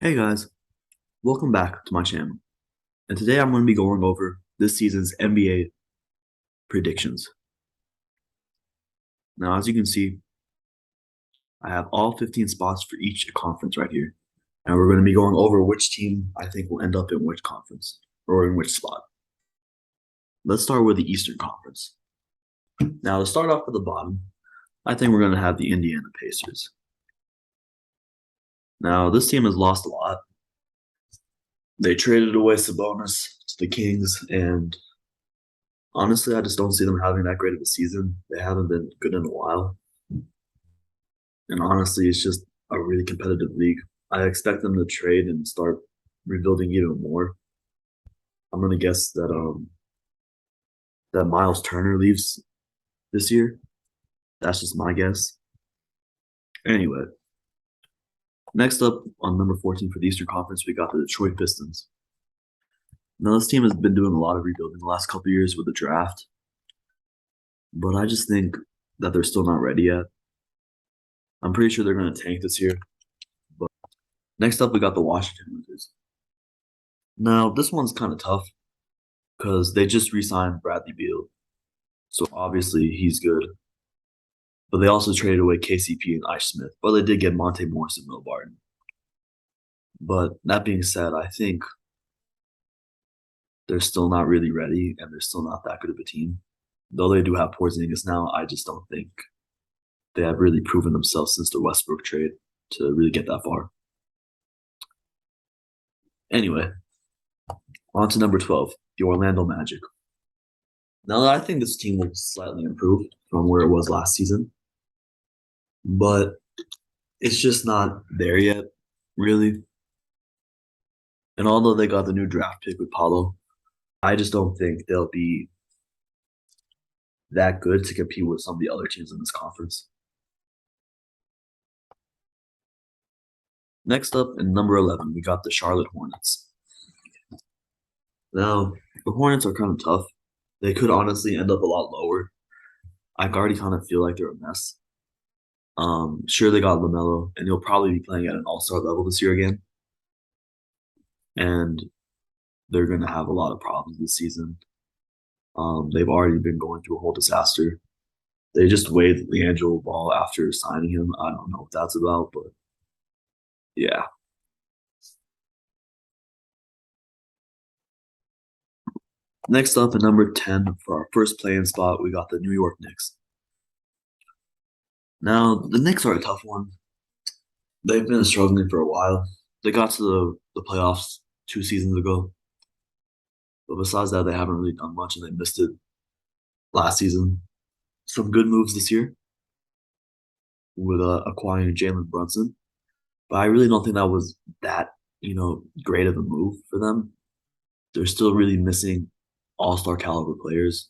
Hey guys, welcome back to my channel. And today I'm going to be going over this season's NBA predictions. Now, as you can see, I have all 15 spots for each conference right here. And we're going to be going over which team I think will end up in which conference or in which spot. Let's start with the Eastern Conference. Now, to start off at the bottom, I think we're going to have the Indiana Pacers. Now, this team has lost a lot. They traded away Sabonis to the Kings, and honestly, I just don't see them having that great of a season. They haven't been good in a while. And honestly, it's just a really competitive league. I expect them to trade and start rebuilding even more. I'm gonna guess that Miles Turner leaves this year. That's just my guess. Anyway, next up on number 14 for the Eastern Conference, we got the Detroit Pistons. Now this team has been doing a lot of rebuilding the last couple years with the draft, but I just think that they're still not ready yet. I'm pretty sure they're going to tank this year. But next up, we got the Washington Wizards. Now this one's kind of tough because they just re-signed Bradley Beal, so obviously he's good. But they also traded away KCP and Ice Smith, but they did get Monte Morris and Will Barton. But that being said, I think they're still not really ready, and they're still not that good of a team. Though they do have Porzingis now, I just don't think they have really proven themselves since the Westbrook trade to really get that far. Anyway, on to number 12, the Orlando Magic. Now, I think this team will slightly improve from where it was last season, but it's just not there yet, really. And although they got the new draft pick with Paulo, I just don't think they'll be that good to compete with some of the other teams in this conference. Next up, in number 11, we got the Charlotte Hornets. Now, the Hornets are kind of tough. They could honestly end up a lot lower. I already kind of feel like they're a mess. Sure, they got LaMelo, and he'll probably be playing at an all-star level this year again. And they're going to have a lot of problems this season. They've already been going through a whole disaster. They just waived LiAngelo Ball after signing him. I don't know what that's about, but yeah. Next up at number 10 for our first play-in spot, we got the New York Knicks. Now, the Knicks are a tough one. They've been struggling for a while. They got to the playoffs 2 seasons ago. But besides that, they haven't really done much, and they missed it last season. Some good moves this year with acquiring Jalen Brunson. But I really don't think that was that, great of a move for them. They're still really missing all-star caliber players.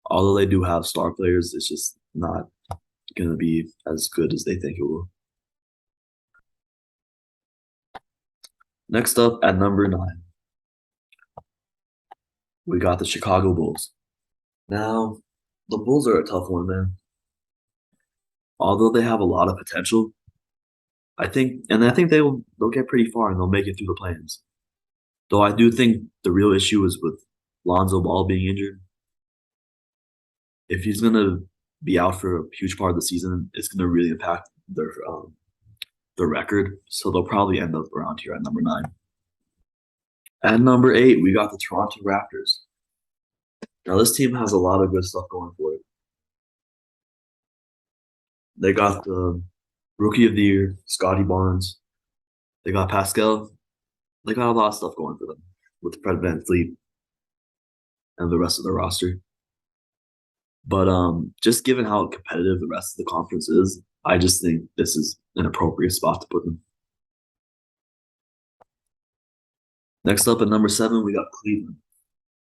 Although they do have star players, it's just not going to be as good as they think it will. Next up at number 9, we got the Chicago Bulls. Now, the Bulls are a tough one, man. Although they have a lot of potential, I think they'll get pretty far and they'll make it through the plans. Though I do think the real issue is with Lonzo Ball being injured. If he's gonna be out for a huge part of the season, it's gonna really impact their record. So they'll probably end up around here at number 9. At number 8, we got the Toronto Raptors. Now this team has a lot of good stuff going for it. They got the Rookie of the Year, Scotty Barnes. They got Pascal. They got a lot of stuff going for them with Fred VanVleet and the rest of the roster. But just given how competitive the rest of the conference is, I just think this is an appropriate spot to put them. Next up at number 7, we got Cleveland.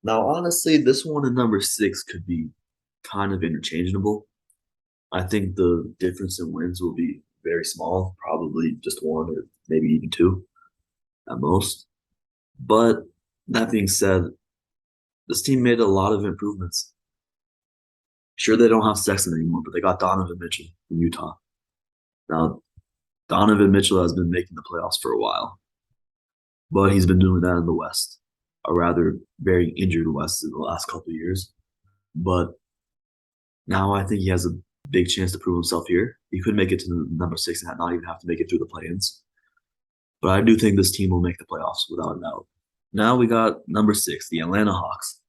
Now, honestly, this one and number 6 could be kind of interchangeable. I think the difference in wins will be very small, probably just 1 or maybe even 2 at most. But that being said, this team made a lot of improvements. Sure, they don't have Sexton anymore, but they got Donovan Mitchell from Utah. Now, Donovan Mitchell has been making the playoffs for a while. but he's been doing that in the West, a rather very injured West in the last couple of years. But now I think he has a big chance to prove himself here. He could make it to the number 6 and not even have to make it through the play-ins. But I do think this team will make the playoffs without a doubt. Now we got number 6, the Atlanta Hawks.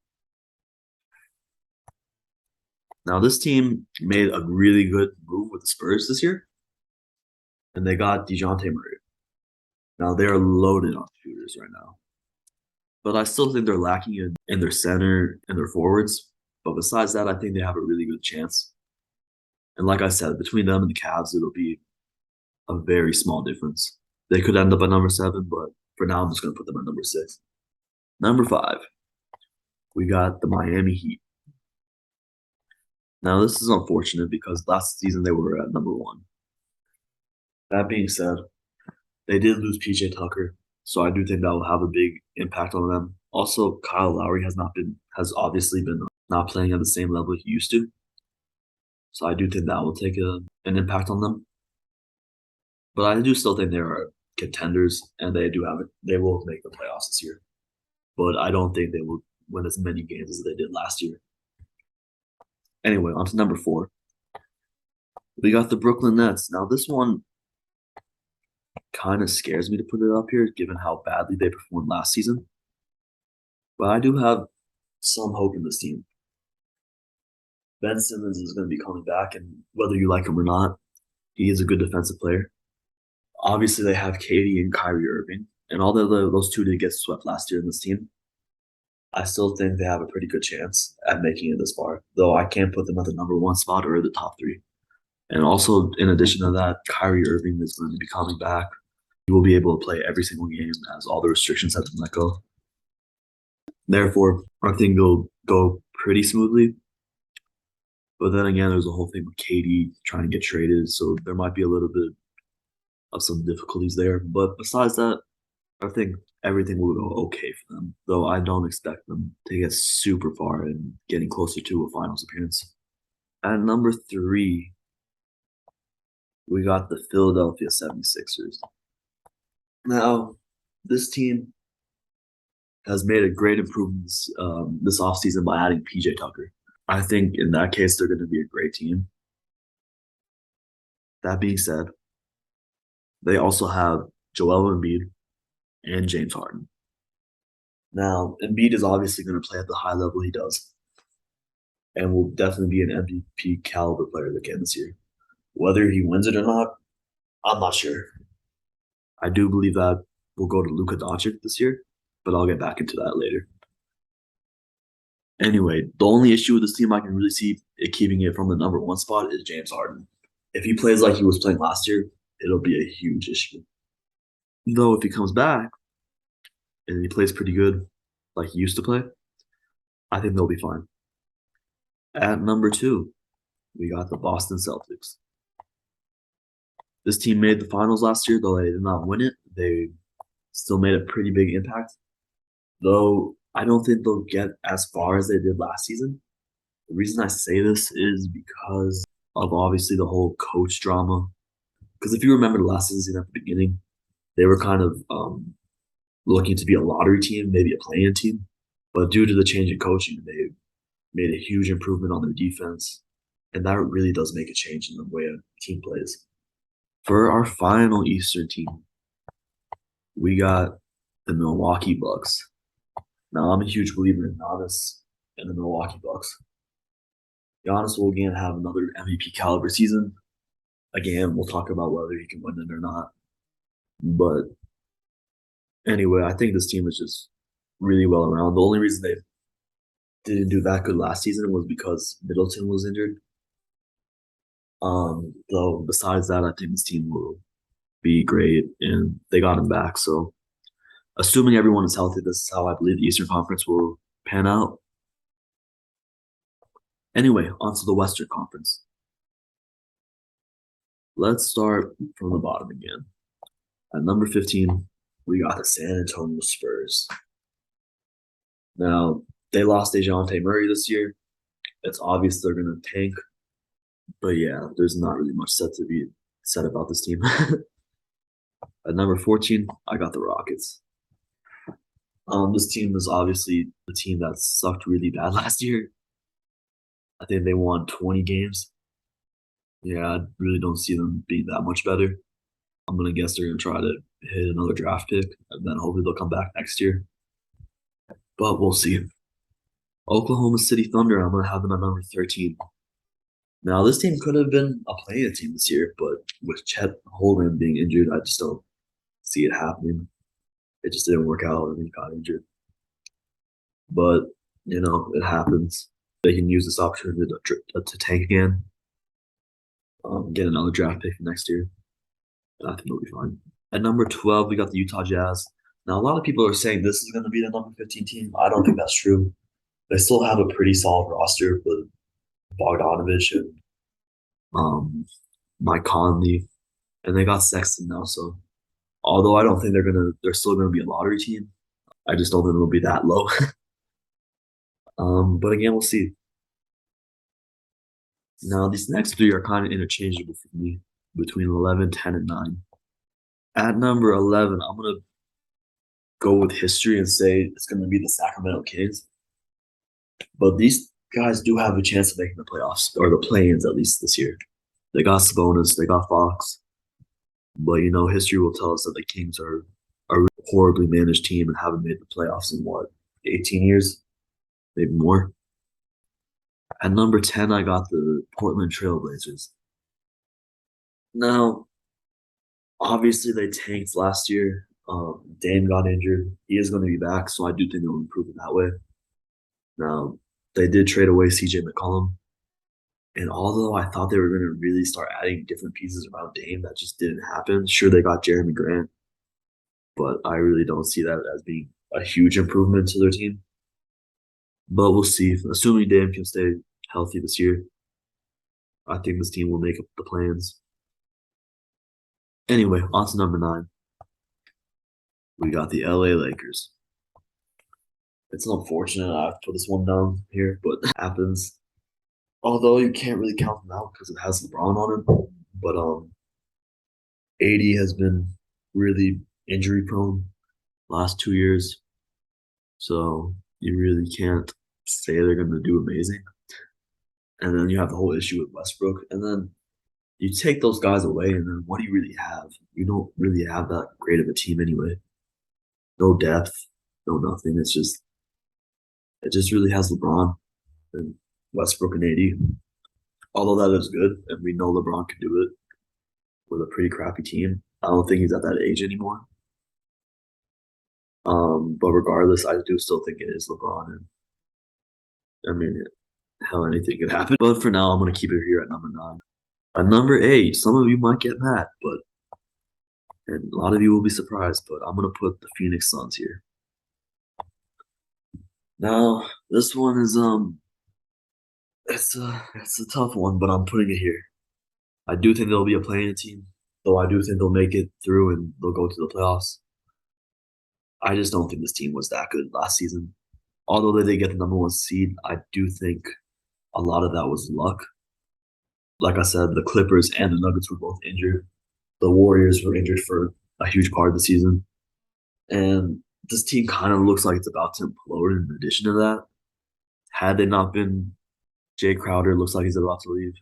Now this team made a really good move with the Spurs this year, and they got DeJounte Murray. Now they're loaded on shooters right now, but I still think they're lacking in their center and their forwards. But besides that, I think they have a really good chance. And like I said, between them and the Cavs, it'll be a very small difference. They could end up at number 7, but for now, I'm just going to put them at number 6. Number 5, we got the Miami Heat. Now, this is unfortunate because last season they were at number 1. That being said, they did lose PJ Tucker, so I do think that will have a big impact on them. Also, Kyle Lowry has obviously been not playing at the same level he used to. So I do think that will take an impact on them. But I do still think they are contenders, and they will make the playoffs this year. But I don't think they will win as many games as they did last year. Anyway, on to number 4. We got the Brooklyn Nets. Now this one kind of scares me to put it up here, given how badly they performed last season. But I do have some hope in this team. Ben Simmons is going to be coming back, and whether you like him or not, he is a good defensive player. Obviously, they have KD and Kyrie Irving, and although those two did get swept last year in this team, I still think they have a pretty good chance at making it this far, though I can't put them at the number 1 spot or the top 3. And also, in addition to that, Kyrie Irving is going to be coming back. He will be able to play every single game as all the restrictions have been let go. Therefore, I think they'll go pretty smoothly. But then again, there's a whole thing with KD trying to get traded, so there might be a little bit of some difficulties there. But besides that, I think everything will go okay for them, though I don't expect them to get super far and getting closer to a finals appearance. At number 3, we got the Philadelphia 76ers. Now, this team has made a great improvement this offseason by adding PJ Tucker. I think in that case, they're going to be a great team. That being said, they also have Joel Embiid and James Harden. Now, Embiid is obviously going to play at the high level he does and will definitely be an MVP caliber player again this year. Whether he wins it or not, I'm not sure. I do believe that will go to Luka Doncic this year, but I'll get back into that later. Anyway, the only issue with this team I can really see it keeping it from the number 1 spot is James Harden. If he plays like he was playing last year, it'll be a huge issue. Though if he comes back and he plays pretty good like he used to play, I think they'll be fine. At number 2, we got the Boston Celtics. This team made the finals last year, though they did not win it. They still made a pretty big impact. Though I don't think they'll get as far as they did last season. The reason I say this is because of obviously the whole coach drama. Because if you remember the last season at the beginning, they were kind of looking to be a lottery team, maybe a play-in team. But due to the change in coaching, they made a huge improvement on their defense. And that really does make a change in the way a team plays. For our final Eastern team, we got the Milwaukee Bucks. Now, I'm a huge believer in Giannis and the Milwaukee Bucks. Giannis will again have another MVP caliber season. Again, we'll talk about whether he can win it or not. But anyway, I think this team is just really well around. The only reason they didn't do that good last season was because Middleton was injured. Though besides that, I think this team will be great, and they got him back. So, assuming everyone is healthy, this is how I believe the Eastern Conference will pan out. Anyway, on to the Western Conference. Let's start from the bottom again. At number 15, we got the San Antonio Spurs. Now, they lost DeJounte Murray this year. It's obvious they're going to tank. But yeah, there's not really much to be said about this team. At number 14, I got the Rockets. This team is obviously the team that sucked really bad last year. I think they won 20 games. Yeah, I really don't see them being that much better. I'm gonna guess they're gonna try to hit another draft pick, and then hopefully they'll come back next year. But we'll see. Oklahoma City Thunder, I'm gonna have them at number 13. Now, this team could have been a play-in team this year, but with Chet Holmgren being injured, I just don't see it happening. It just didn't work out, and he got injured. But it happens. They can use this opportunity to tank again, get another draft pick for next year. And I think they'll be fine. At number 12, we got the Utah Jazz. Now, a lot of people are saying this is going to be the number 15 team. I don't think that's true. They still have a pretty solid roster with Bogdanovich and Mike Conley, and they got Sexton now. So, although I don't think they're still gonna be a lottery team. I just don't think it'll be that low. But again, we'll see. Now, these next three are kind of interchangeable for me between 11, 10, and 9. At number 11, I'm gonna go with history and say it's gonna be the Sacramento Kings. But these guys do have a chance of making the playoffs or the play-ins at least this year. They got Sabonis, they got Fox, but history will tell us that the Kings are a horribly managed team and haven't made the playoffs in 18 years, maybe more. At number 10, I got the Portland Trailblazers. Now, obviously they tanked last year. Dame got injured. He is going to be back, so I do think they'll improve in that way. Now, they did trade away CJ McCollum. And although I thought they were going to really start adding different pieces around Dame, that just didn't happen. Sure, they got Jeremy Grant, but I really don't see that as being a huge improvement to their team. But we'll see. Assuming Dame can stay healthy this year, I think this team will make up the plans. Anyway, on to number 9. We got the LA Lakers. It's unfortunate I have to put this one down here, but it happens. Although you can't really count them out because it has LeBron on it. But AD has been really injury prone last 2 years. So you really can't say they're going to do amazing. And then you have the whole issue with Westbrook. And then you take those guys away, and then what do you really have? You don't really have that great of a team anyway. No depth, no nothing. It just really has LeBron and Westbrook and AD. Although that is good, and we know LeBron can do it with a pretty crappy team. I don't think he's at that age anymore. But regardless, I do still think it is LeBron, and I mean, hell, anything could happen. But for now, I'm gonna keep it here at number 9. At number 8, some of you might get mad, and a lot of you will be surprised, but I'm gonna put the Phoenix Suns here. Now, this one is it's a tough one, but I'm putting it here. I do think they'll be a play-in team, though I do think they'll make it through and they'll go to the playoffs. I just don't think this team was that good last season. Although they did get the number 1 seed, I do think a lot of that was luck. Like I said, the Clippers and the Nuggets were both injured. The Warriors were injured for a huge part of the season. And this team kind of looks like it's about to implode in addition to that. Had they not been Jay Crowder, looks like he's about to leave.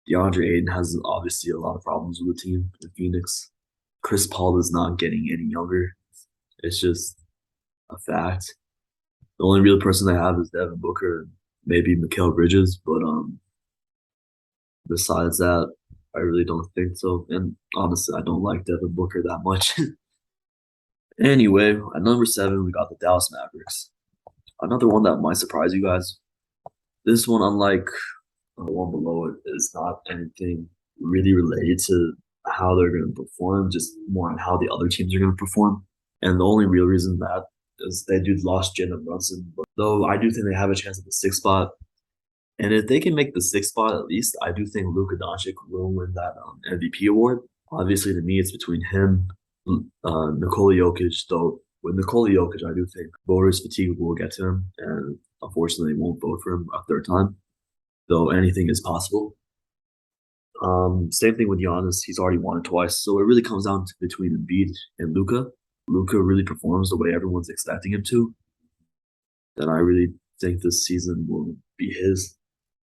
DeAndre Ayton has obviously a lot of problems with the team in Phoenix. Chris Paul is not getting any younger. It's just a fact. The only real person they have is Devin Booker, maybe Mikal Bridges, but besides that, I really don't think so. And honestly, I don't like Devin Booker that much. Anyway, at number 7, we got the Dallas Mavericks. Another one that might surprise you guys. This one, unlike the one below it, is not anything really related to how they're going to perform, just more on how the other teams are going to perform. And the only real reason that is they do lost Jalen Brunson. But though I do think they have a chance at the 6th spot. And if they can make the 6th spot at least, I do think Luka Doncic will win that MVP award. Obviously, to me, it's between him, Nikola Jokic, though with Nikola Jokic, I do think voters' fatigue will get to him, and unfortunately, won't vote for him a 3rd time, though anything is possible. Same thing with Giannis. He's already won it twice, so it really comes down to between Embiid and Luka. Luka really performs the way everyone's expecting him to, then I really think this season will be his,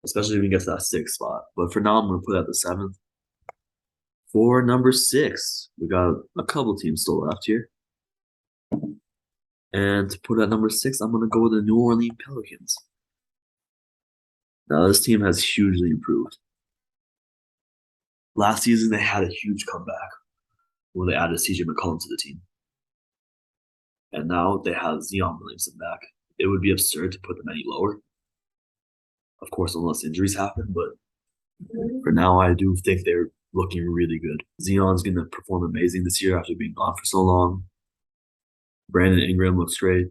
especially if he gets that sixth spot. But for now, I'm going to put at the seventh. For number six, we got a couple teams still left here. And to put at number six, I'm going to go with the New Orleans Pelicans. Now, this team has hugely improved. Last season, they had a huge comeback when they added CJ McCollum to the team. And now they have Zion Williamson back. It would be absurd to put them any lower. Of course, unless injuries happen, but for now, I do think they're looking really good. Zion's going to perform amazing this year after being gone for so long. Brandon Ingram looks great.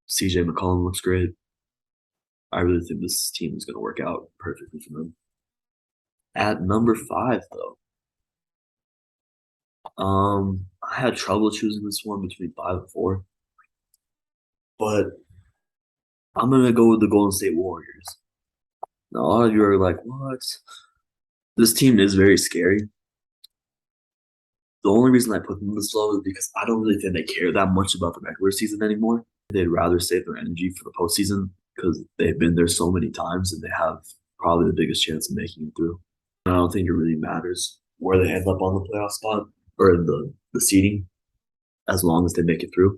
CJ McCollum looks great. I really think this team is going to work out perfectly for them. At number five, though, I had trouble choosing this one between 5 and 4, but I'm going to go with the Golden State Warriors. Now, a lot of you are like, what? This team is very scary. The only reason I put them this low is because I don't really think they care that much about the regular season anymore. They'd rather save their energy for the postseason because they've been there so many times and they have probably the biggest chance of making it through. I don't think it really matters where they end up on the playoff spot or in the seeding as long as they make it through.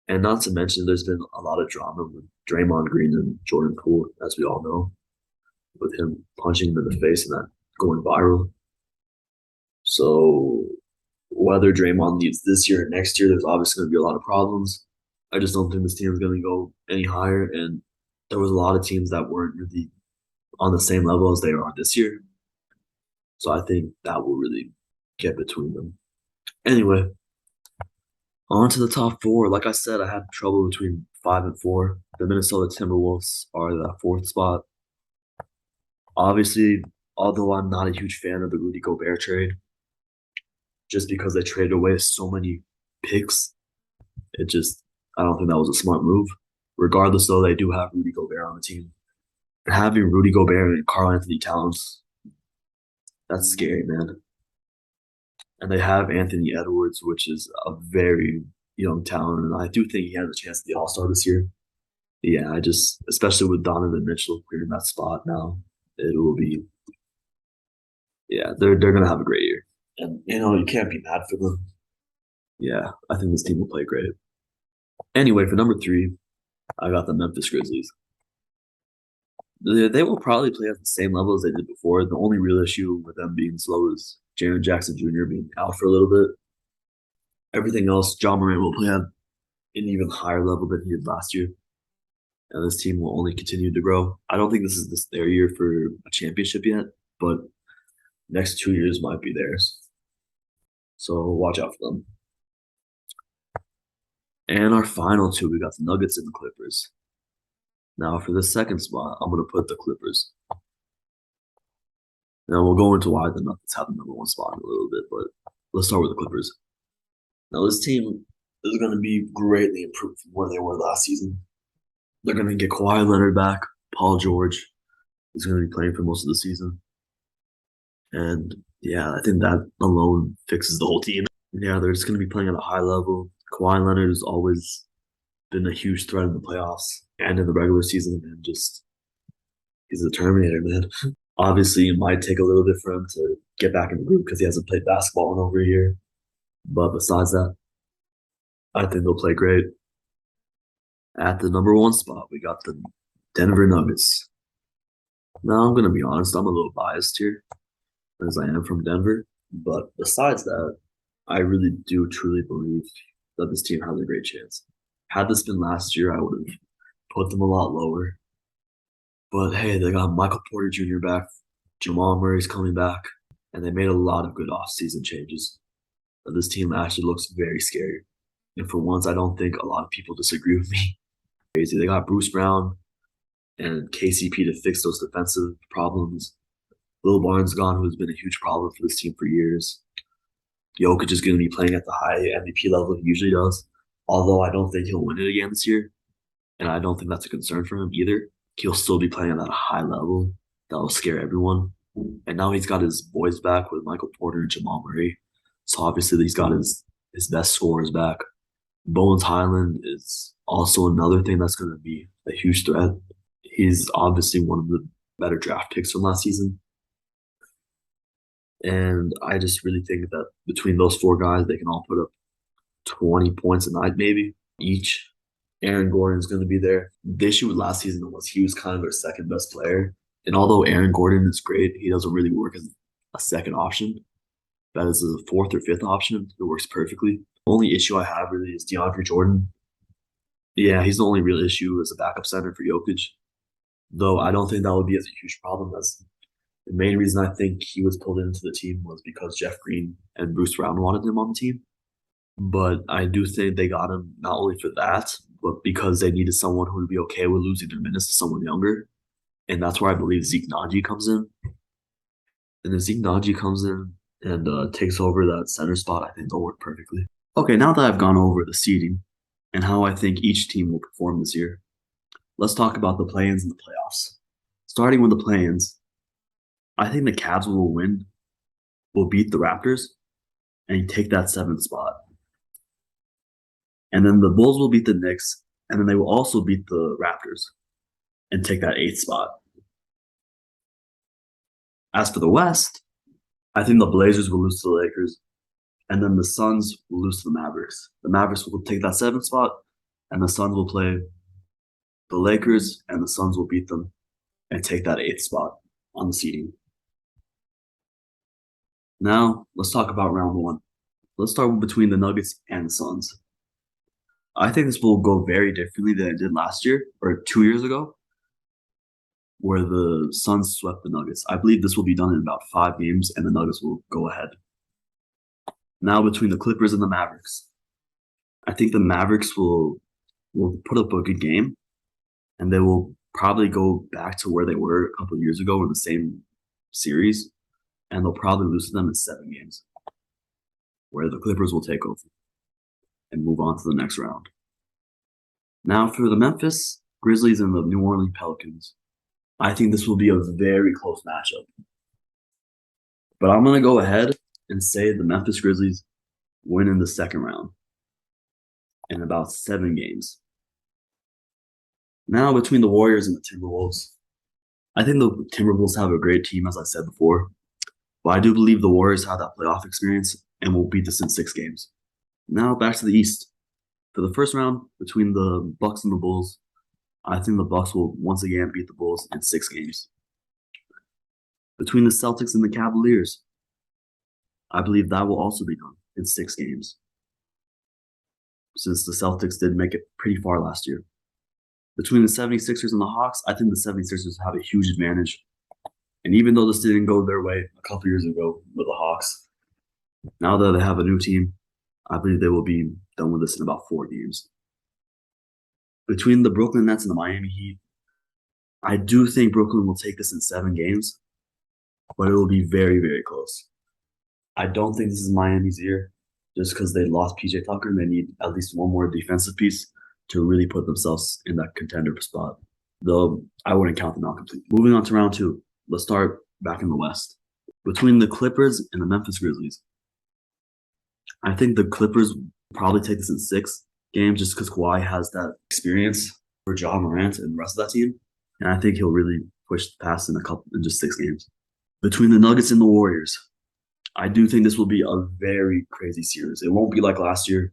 And not to mention, there's been a lot of drama with Draymond Green and Jordan Poole, as we all know, with him punching him in the face and that going viral. So whether Draymond leaves this year or next year, there's obviously going to be a lot of problems. I just don't think this team is going to go any higher. And there was a lot of teams that weren't really on the same level as they are this year. So I think that will really get between them. Anyway, on to the top 4. Like I said, I had trouble between 5 and 4. The Minnesota Timberwolves are the 4th spot. Obviously, although I'm not a huge fan of the Rudy Gobert trade, just because they traded away so many picks, I don't think that was a smart move. Regardless, though, they do have Rudy Gobert on the team. And having Rudy Gobert and Karl-Anthony Towns, that's scary, man. And they have Anthony Edwards, which is a very young talent, and I do think he has a chance at the All-Star this year. Yeah, especially with Donovan Mitchell clearing that spot now, it will be, yeah, they're going to have a great year. And, you can't be mad for them. Yeah, I think this team will play great. Anyway, for number 3, I got the Memphis Grizzlies. They will probably play at the same level as they did before. The only real issue with them being slow is Jaren Jackson Jr. being out for a little bit. Everything else, Ja Morant will play at an even higher level than he did last year. And this team will only continue to grow. I don't think this is their year for a championship yet, but next 2 years might be theirs. So watch out for them. And our final 2, we got the Nuggets and the Clippers. Now for the second spot, I'm going to put the Clippers. Now we'll go into why the Nuggets have the number 1 spot in a little bit, but let's start with the Clippers. Now this team is going to be greatly improved from where they were last season. They're going to get Kawhi Leonard back. Paul George is going to be playing for most of the season. And yeah, I think that alone fixes the whole team. Yeah, they're just going to be playing at a high level. Kawhi Leonard has always been a huge threat in the playoffs and in the regular season, and he's a Terminator, man. Obviously, it might take a little bit for him to get back in the group because he hasn't played basketball in over a year. But besides that, I think they'll play great. At the number 1 spot, we got the Denver Nuggets. Now, I'm going to be honest, I'm a little biased here as I am from Denver. But besides that, I really do truly believe that this team has a great chance. Had this been last year, I would have put them a lot lower. But hey, they got Michael Porter Jr. back. Jamal Murray's coming back. And they made a lot of good offseason changes. But this team actually looks very scary. And for once, I don't think a lot of people disagree with me. Crazy. They got Bruce Brown and KCP to fix those defensive problems. Will Barnes gone, who's been a huge problem for this team for years. Jokic is going to be playing at the high MVP level he usually does. Although I don't think he'll win it again this year. And I don't think that's a concern for him either. He'll still be playing at a high level that will scare everyone. And now he's got his boys back with Michael Porter and Jamal Murray. So obviously he's got his his best scorers back. Bones Highland is also another thing that's going to be a huge threat. He's obviously one of the better draft picks from last season. And I just really think that between those four guys, they can all put up 20 points a night, maybe each. Aaron Gordon's going to be there. The issue with last season was he was kind of their second best player. And although Aaron Gordon is great, he doesn't really work as a second option. That is a fourth or fifth option. It works perfectly. The only issue I have really is DeAndre Jordan. Yeah, he's the only real issue as a backup center for Jokic. Though I don't think that would be as a huge problem as the main reason I think he was pulled into the team was because Jeff Green and Bruce Brown wanted him on the team. But I do think they got him not only for that, but because they needed someone who would be okay with losing their minutes to someone younger. And that's where I believe Zeke Naji comes in. And if Zeke Naji comes in and takes over that center spot, I think they'll work perfectly. Okay, now that I've gone over the seeding and how I think each team will perform this year, let's talk about the play-ins and the playoffs. Starting with the play-ins, I think the Cavs will beat the Raptors, and take that seventh spot. And then the Bulls will beat the Knicks, and then they will also beat the Raptors and take that eighth spot. As for the West, I think the Blazers will lose to the Lakers, and then the Suns will lose to the Mavericks. The Mavericks will take that seventh spot, and the Suns will play the Lakers, and the Suns will beat them and take that eighth spot on the seeding. Now, let's talk about round one. Let's start between the Nuggets and the Suns. I think this will go very differently than it did last year or 2 years ago, where the Suns swept the Nuggets. I believe this will be done in about 5 games, and the Nuggets will go ahead. Now, between the Clippers and the Mavericks, I think the Mavericks will put up a good game, and they will probably go back to where they were a couple of years ago in the same series, and they'll probably lose to them in 7 games, where the Clippers will take over and move on to the next round. Now for the Memphis Grizzlies and the New Orleans Pelicans, I think this will be a very close matchup. But I'm going to go ahead and say the Memphis Grizzlies win in the second round in about 7 games. Now between the Warriors and the Timberwolves, I think the Timberwolves have a great team, as I said before. But I do believe the Warriors have that playoff experience and will beat this in 6 games. Now back to the East. For the first round between the Bucks and the Bulls, I think the Bucks will once again beat the Bulls in 6 games. Between the Celtics and the Cavaliers, I believe that will also be done in 6 games, since the Celtics did make it pretty far last year. Between the 76ers and the Hawks, I think the 76ers have a huge advantage. And even though this didn't go their way a couple years ago with the Hawks, now that they have a new team, I believe they will be done with this in about 4 games. Between the Brooklyn Nets and the Miami Heat, I do think Brooklyn will take this in 7 games, but it will be very, very close. I don't think this is Miami's year, just because they lost PJ Tucker and they need at least one more defensive piece to really put themselves in that contender spot. Though I wouldn't count them out completely. Moving on to round 2, let's start back in the West. Between the Clippers and the Memphis Grizzlies, I think the Clippers will probably take this in 6 games just because Kawhi has that experience for Ja Morant and the rest of that team. And I think he'll really push past in just 6 games. Between the Nuggets and the Warriors, I do think this will be a very crazy series. It won't be like last year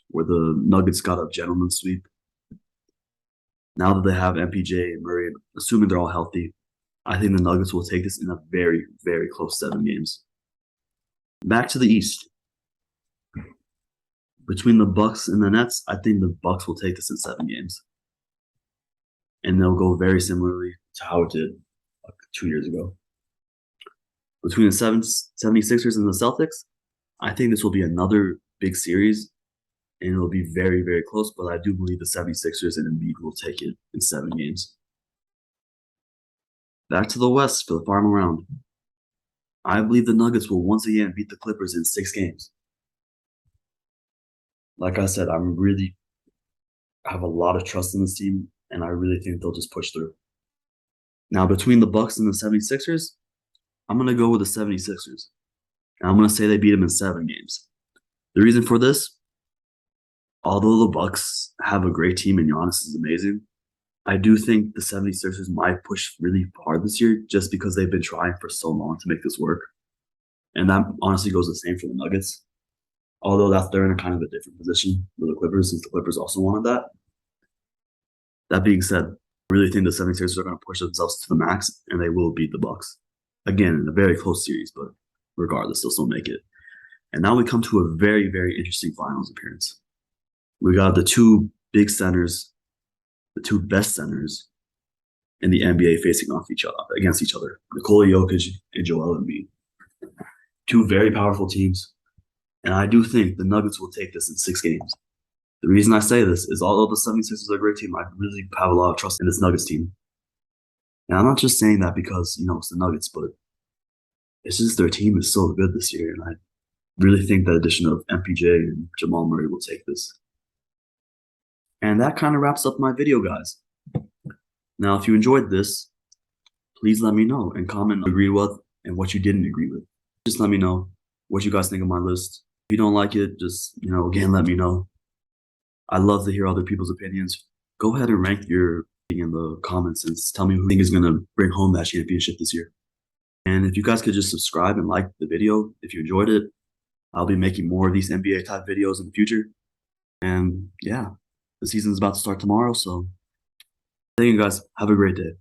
where the Nuggets got a gentleman's sweep. Now that they have MPJ and Murray, assuming they're all healthy, I think the Nuggets will take this in a very, very close 7 games. Back to the East. Between the Bucks and the Nets, I think the Bucks will take this in 7 games. And they'll go very similarly to how it did 2 years ago. Between the 76ers and the Celtics, I think this will be another big series, and it'll be very, very close, but I do believe the 76ers and Embiid will take it in 7 games. Back to the West for the final round. I believe the Nuggets will once again beat the Clippers in 6 games. Like I said, I have a lot of trust in this team, and I really think they'll just push through. Now, between the Bucks and the 76ers, I'm going to go with the 76ers. And I'm going to say they beat them in 7 games. The reason for this, although the Bucks have a great team and Giannis is amazing, I do think the 76ers might push really hard this year just because they've been trying for so long to make this work. And that honestly goes the same for the Nuggets. Although they're in a kind of a different position with the Clippers, since the Clippers also wanted that. That being said, I really think the 76ers are going to push themselves to the max, and they will beat the Bucks. Again, in a very close series, but regardless, they'll still make it. And now we come to a very, very interesting finals appearance. We got the two big centers, the two best centers in the NBA facing off against each other. Nikola Jokic and Joel Embiid. Two very powerful teams. And I do think the Nuggets will take this in 6 games. The reason I say this is although the 76ers are a great team, I really have a lot of trust in this Nuggets team. And I'm not just saying that because, it's the Nuggets, but it's just their team is so good this year. And I really think that addition of MPJ and Jamal Murray will take this. And that kind of wraps up my video, guys. Now, if you enjoyed this, please let me know and comment what you agreed with and what you didn't agree with. Just let me know what you guys think of my list. If you don't like it, just, again, let me know. I love to hear other people's opinions. Go ahead and rank your in the comments and tell me who you think is going to bring home that championship this year. And if you guys could just subscribe and like the video if you enjoyed it, I'll be making more of these NBA type videos in the future. And yeah, the season's about to start tomorrow, so thank you guys. Have a great day.